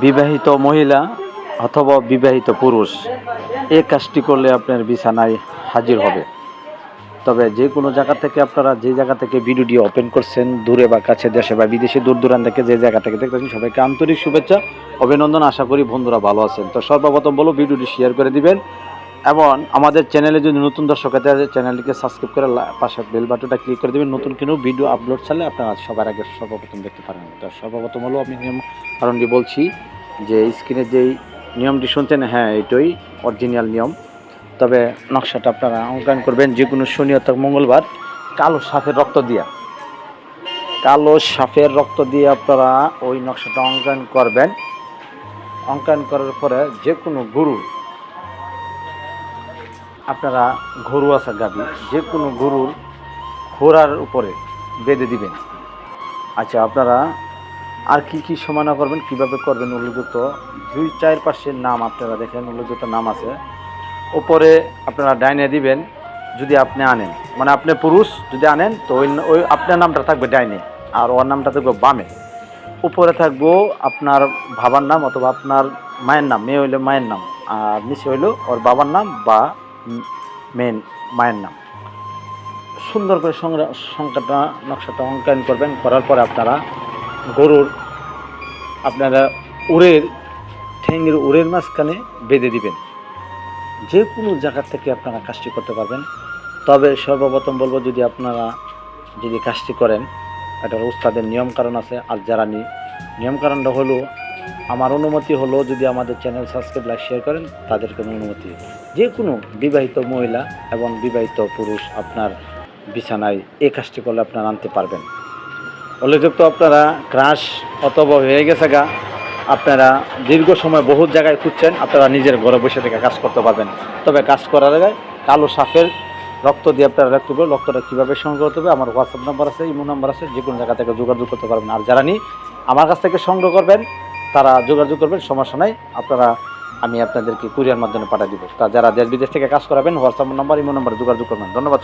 বিবাহিত মহিলা অথবা বিবাহিত পুরুষ এই কাজটি করলে আপনার বিছানায় হাজির হবে। তবে যে কোনো জায়গা থেকে আপনারা যে জায়গা থেকে ভিডিওটি ওপেন করছেন, দূরে বা কাছে, দেশে বা বিদেশে, দূর দূরান্ত থেকে যে জায়গা থেকে দেখতেছেন, সবাইকে আন্তরিক শুভেচ্ছা অভিনন্দন। আশা করি বন্ধুরা ভালো আছেন। তো সর্বপ্রথম বলো, ভিডিওটি শেয়ার করে দিবেন এবং আমাদের চ্যানেলে যদি নতুন দর্শক আছে চ্যানেলটিকে সাবস্ক্রাইব করে পাশের বেল বাটনটা ক্লিক করে দেবেন। নতুন কোনো ভিডিও আপলোড ছাড়লে আপনারা সবার আগে সর্বপ্রথম দেখতে পারেন। তো সর্বপ্রথম হলো আমি নিয়ম কারণটি বলছি যে স্ক্রিনে যেই নিয়মটি শুনছেন, হ্যাঁ এটাই অরিজিনাল নিয়ম। তবে নকশাটা আপনারা অঙ্কন করবেন যে কোনো শনি অথবা মঙ্গলবার কালো সাপের রক্ত দিয়ে আপনারা ওই নকশাটা অঙ্কন করবেন। অঙ্কন করার পরে যে কোনো গরু, আপনারা গরু আছে গাবি, যে কোনো গরুর খোরার উপরে বেঁধে দিবেন। আচ্ছা, আপনারা আর কি সমানা করবেন, কিভাবে করবেন, উল্লেখিত 2-4 পাশের নাম আপনারা দেখেন, উল্লেখিত নাম আছে। উপরে আপনারা ডাইনে দিবেন যদি আপনি আনেন, মানে আপনি পুরুষ যদি আনেন তো ওই আপনার নামটা থাকবে ডাইনে আর ওর নামটা থাকবে বামে। উপরে থাকবো আপনার বাবার নাম অথবা আপনার মায়ের নাম, মেয়ে হইলে মায়ের নাম, আর নিচে হইলো ওর বাবার নাম বা মেন মায়ের নাম। সুন্দর করে সংখ্যাটা নকশাটা অঙ্কন করবেন। করার পরে আপনারা গরুর ঠ্যাঙের উড়ের মাঝখানে বেঁধে দিবেন। যে কোনো জায়গা থেকে আপনারা কাজটি করতে পারবেন। তবে সর্বপ্রথম বলবো, যদি কাজটি করেন, এটার উস্তাদের নিয়মকানুন আছে। আর যারা নিয়মকানুনটা হলো, আমার অনুমতি হলো যদি আমাদের চ্যানেল সাবস্ক্রাইব, লাইক, শেয়ার করেন, তাদের কোনো অনুমতি। যে কোনো বিবাহিত মহিলা এবং বিবাহিত পুরুষ আপনার বিছানায় এই কাজটি করলে আপনারা আনতে পারবেন। উল্লেখযোগ্য, আপনারা ক্রাশ অথবা হয়ে গেছে গা, আপনারা দীর্ঘ সময় বহুত জায়গায় খুঁজছেন, আপনারা নিজের ঘরে বসে থেকে কাজ করতে পারবেন। তবে কাজ করার আগে কালো সাপের রক্ত দিয়ে আপনারা রক্তটা কীভাবে সংগ্রহ করতে হবে, আমার হোয়াটসঅ্যাপ নাম্বার আছে, ইমো নাম্বার আছে, যে কোনো জায়গা থেকে যোগাযোগ করতে পারবেন। আর যারা আমার কাছ থেকে সংগ্রহ করবেন তারা যোগাযোগ করবেন, সমস্যা নাই। আমি আপনাদেরকে কুরিয়ার মাধ্যমে পাঠিয়ে দিব। তা যারা দেশ বিদেশ থেকে কাজ করাবেন, হোয়াটসঅ্যাপ নাম্বার, ইমো নাম্বারে যোগাযোগ করবেন। ধন্যবাদ।